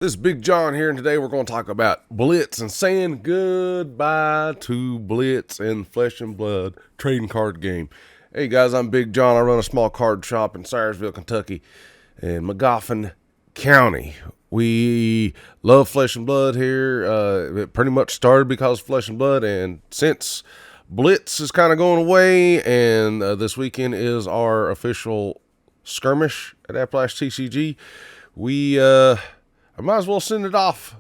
This is Big John here, and today we're going to talk about Blitz and saying goodbye to Blitz and Flesh and Blood trading card game. Hey guys, I'm Big John. I run a small card shop in Syersville, Kentucky, in Magoffin County. We love Flesh and Blood here. It pretty much started because of Flesh and Blood, and since Blitz is kind of going away, and this weekend is our official skirmish at AppalachiaTCG, I might as well send it off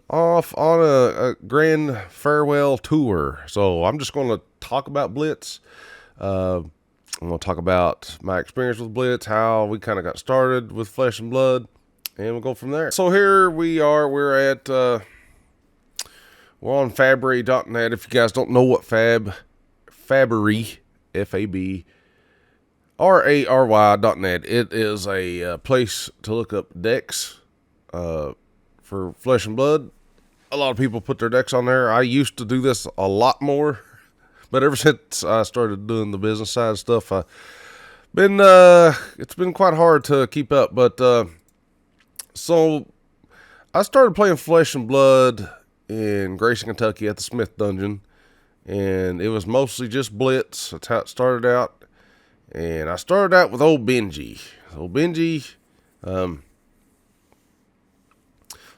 on a grand farewell tour. So I'm just going to talk about Blitz. I'm going to talk about my experience with Blitz, how we kind of got started with Flesh and Blood, and we'll go from there. So here we are. We're on Fabry.net. If you guys don't know what Fabry, FABRARY.net, it is a place to look up decks. For Flesh and Blood. A lot of people put their decks on there. I used to do this a lot more, but ever since I started doing the business side of stuff, it's been quite hard to keep up. But so I started playing Flesh and Blood in Grayson, Kentucky at the Smith Dungeon, and it was mostly just Blitz. That's how it started out. And I started out with old Benji.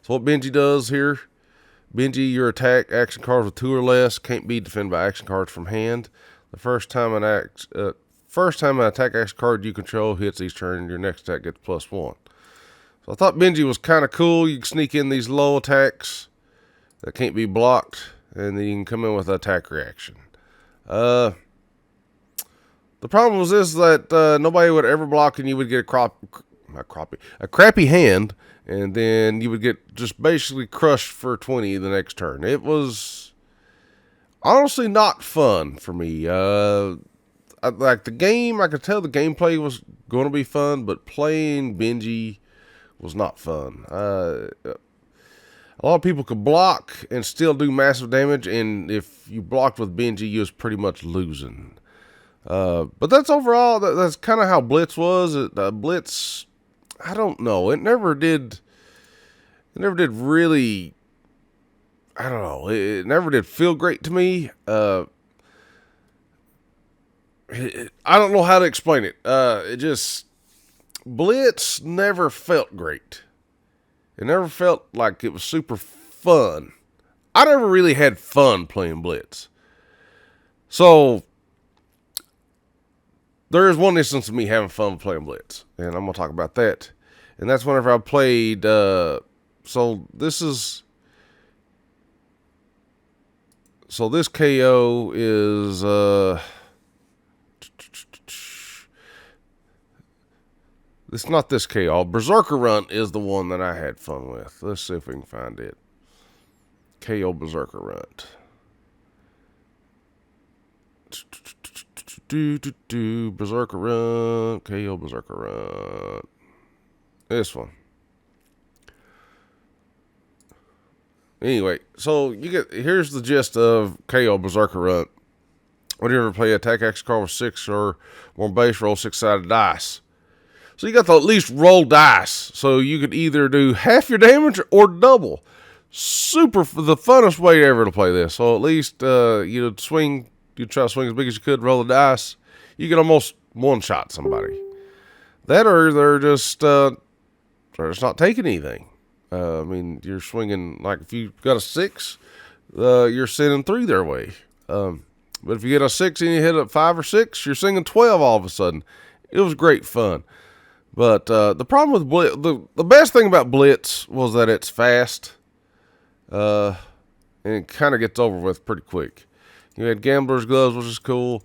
So what Benji does here, your attack action cards with 2 or less can't be defended by action cards from hand. The first time an attack action card you control hits each turn, your next attack gets +1. So I thought Benji was kind of cool. You can sneak in these low attacks that can't be blocked, and then you can come in with an attack reaction. The problem was this, that nobody would ever block, and you would get a crappy hand, and then you would get just basically crushed for 20 the next turn. It was honestly not fun for me. Like the game, I could tell the gameplay was going to be fun, but playing Benji was not fun. A lot of people could block and still do massive damage, and if you blocked with Benji, you was pretty much losing. But that's overall, that's kind of how Blitz was. Blitz, I don't know. It never did really, I don't know. It never did feel great to me. I don't know how to explain it. Blitz never felt great. It never felt like it was super fun. I never really had fun playing Blitz. So there is one instance of me having fun playing Blitz, and I'm going to talk about that. And that's whenever I played, so this KO is, it's not this KO. Berserker Runt is the one that I had fun with. Let's see if we can find it. KO Berserker Runt. Berserker Runt. KO Berserker Runt. This one. Anyway, so here's the gist of KO Berserker Runt. Whenever you ever play attack action card with 6 or more base, roll 6-sided dice. So you got to at least roll dice. So you could either do half your damage or double. The funnest way ever to play this. So at least you try to swing as big as you could, roll the dice. You can almost one-shot somebody. That or they're just not taking anything. I mean, you're swinging, like if you got a 6, you're sending 3 their way. But if you get a 6 and you hit a 5 or 6, you're singing 12 all of a sudden. It was great fun. But the problem with Blitz, the best thing about Blitz was that it's fast. And it kind of gets over with pretty quick. You had Gambler's Gloves, which is cool.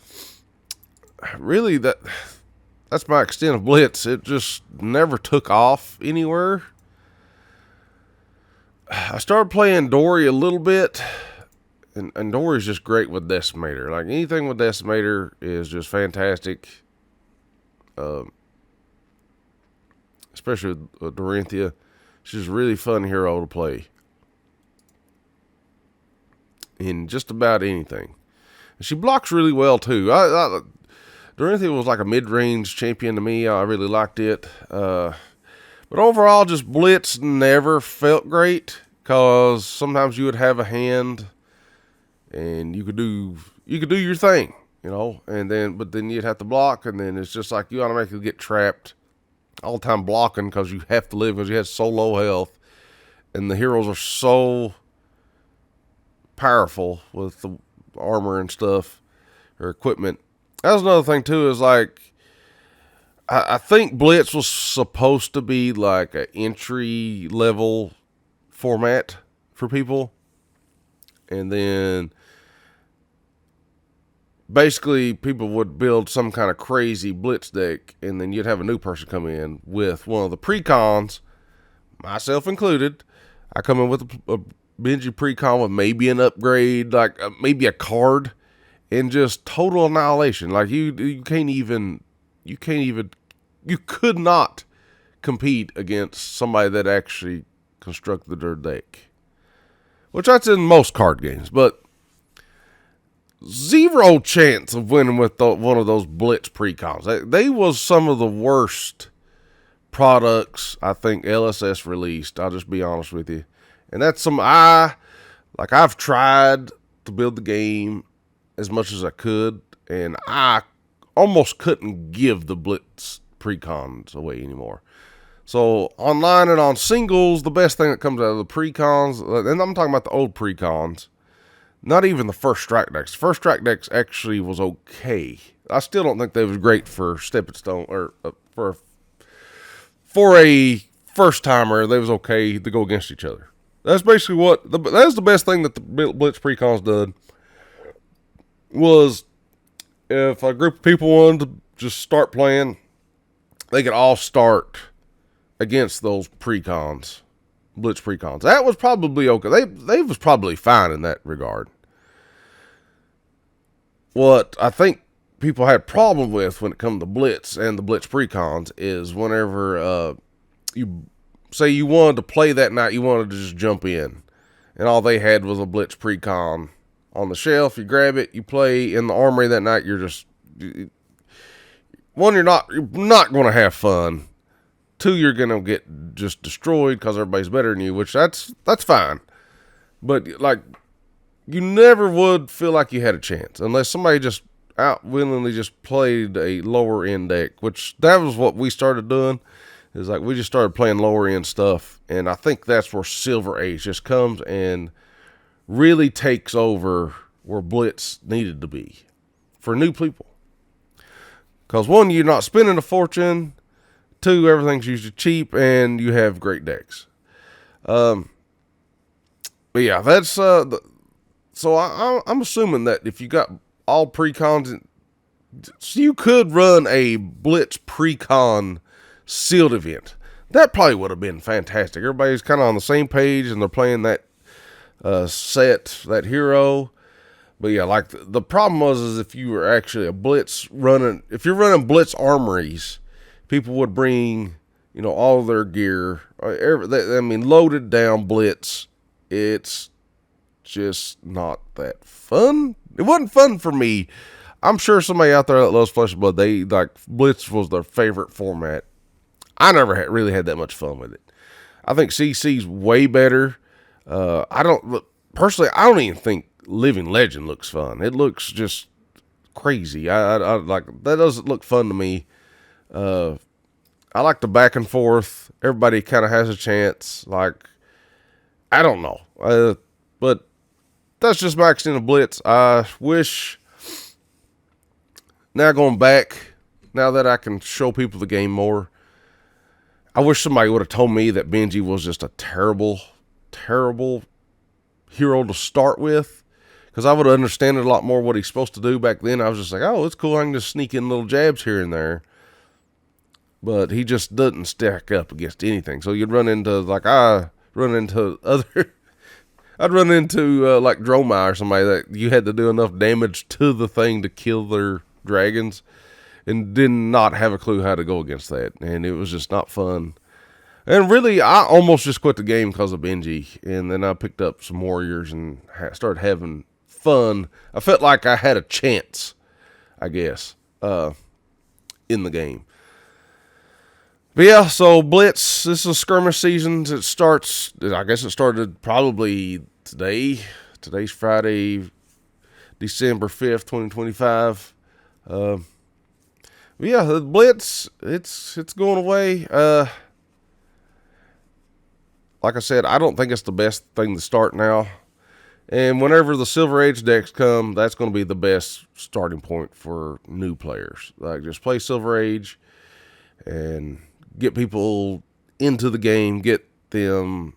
Really, that's my extent of Blitz. It just never took off anywhere. I started playing Dory a little bit, and Dory's just great with Decimator. Like, anything with Decimator is just fantastic. Especially with Dorinthia. She's a really fun hero to play in just about anything. And she blocks really well, too. Dorinthia was like a mid-range champion to me. I really liked it. But overall, just Blitz never felt great because sometimes you would have a hand and you could do your thing, and then you'd have to block, and then it's just like you automatically get trapped all the time blocking because you have to live because you have so low health, and the heroes are so powerful with the armor and stuff or equipment. That was another thing too, is like I think Blitz was supposed to be like an entry level format for people, and then basically people would build some kind of crazy Blitz deck, and then you'd have a new person come in with one of the precons, myself included. I come in with a Benji precon with maybe an upgrade, like maybe a card, and just total annihilation. Like you could not compete against somebody that actually constructed their deck, which that's in most card games, but zero chance of winning with one of those Blitz precons. They was some of the worst products I think LSS released. I'll just be honest with you. And that's I've tried to build the game as much as I could, and I almost couldn't give the Blitz precons away anymore. So online and on singles, the best thing that comes out of the precons, and I'm talking about the old precons, not even the first strike decks. First strike decks actually was okay. I still don't think they was great for stepping stone or for a first timer. They was okay to go against each other. That's basically that's the best thing that the Blitz precons did. Was if a group of people wanted to just start playing, they could all start against those precons, Blitz precons. That was probably okay. They was probably fine in that regard. What I think people had problem with when it comes to Blitz and the Blitz precons is whenever you say you wanted to play that night, you wanted to just jump in, and all they had was a Blitz precon on the shelf. You grab it, you play in the armory that night. You're not going to have fun. 2, you're going to get just destroyed because everybody's better than you, which that's fine. But like, you never would feel like you had a chance unless somebody just willingly just played a lower end deck, which that was what we started doing. Is like we just started playing lower end stuff, and I think that's where Silver Age just comes and really takes over where Blitz needed to be for new people. Because 1, you're not spending a fortune. 2, everything's usually cheap, and you have great decks. But yeah, that's so I'm assuming that if you got all precons, so you could run a Blitz precon sealed event. That probably would have been fantastic. Everybody's kind of on the same page, and they're playing that set, that hero. But yeah, like the problem is if you were actually if you're running Blitz armories, people would bring, all their gear. Loaded down Blitz. It's just not that fun. It wasn't fun for me. I'm sure somebody out there that loves Flesh and Blood, Blitz was their favorite format. I never really had that much fun with it. I think CC's way better. I don't even think Living Legend looks fun. It looks just crazy. I like that. Doesn't look fun to me. I like the back and forth. Everybody kind of has a chance. Like, I don't know. But that's just my extent of Blitz. I wish, now going back, now that I can show people the game more, I wish somebody would have told me that Benji was just a terrible, terrible hero to start with, because I would have understood a lot more what he's supposed to do back then. I was just like, oh, it's cool. I can just sneak in little jabs here and there. But he just doesn't stack up against anything. So you'd run into, I'd run into like Dromai or somebody that you had to do enough damage to the thing to kill their dragons, and did not have a clue how to go against that. And it was just not fun. And really, I almost just quit the game because of Benji. And then I picked up some warriors and started having fun. I felt like I had a chance, I guess, in the game. But yeah, so Blitz, this is skirmish season. It starts, I guess it started probably today. Today's Friday, December 5th, 2025. Yeah, the Blitz, it's going away. Like I said, I don't think it's the best thing to start now. And whenever the Silver Age decks come, that's going to be the best starting point for new players. Like, just play Silver Age and get people into the game, get them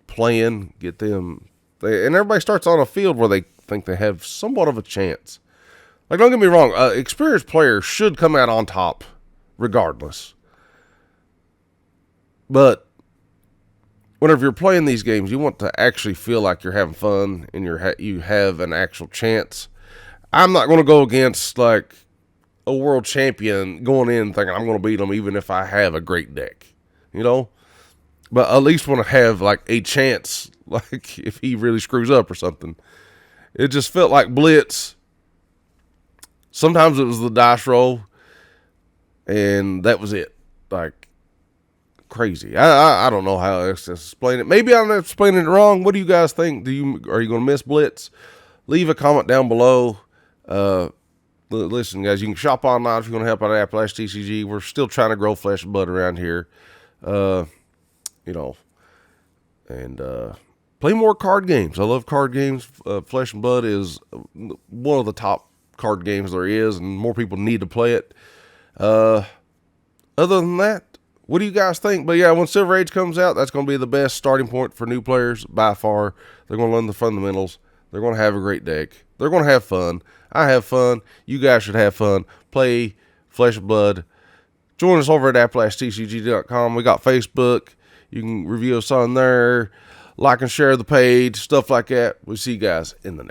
playing, and everybody starts on a field where they think they have somewhat of a chance. Like, don't get me wrong, experienced players should come out on top regardless. But whenever you're playing these games, you want to actually feel like you're having fun and you have an actual chance. I'm not going to go against like a world champion going in thinking I'm going to beat them even if I have a great deck, you know? But at least want to have like a chance, like if he really screws up or something. It just felt like Blitz. Sometimes it was the dice roll, and that was it. Like, crazy. I don't know how else to explain it. Maybe I'm explaining it wrong. What do you guys think? Are you going to miss Blitz? Leave a comment down below. Listen, guys, you can shop online if you're going to help out AppalachiaTCG. We're still trying to grow Flesh and Blood around here. And play more card games. I love card games. Flesh and Blood is one of the top card games there is, and more people need to play it. Other than that, what do you guys think? But yeah, when Silver Age comes out, that's going to be the best starting point for new players by far. They're going to learn the fundamentals. They're going to have a great deck. They're going to have fun. I have fun. You guys should have fun. Play Flesh and Blood. Join us over at AppalachiaTCG.com. We got Facebook. You can review us on there. Like and share the page. Stuff like that. We'll see you guys in the next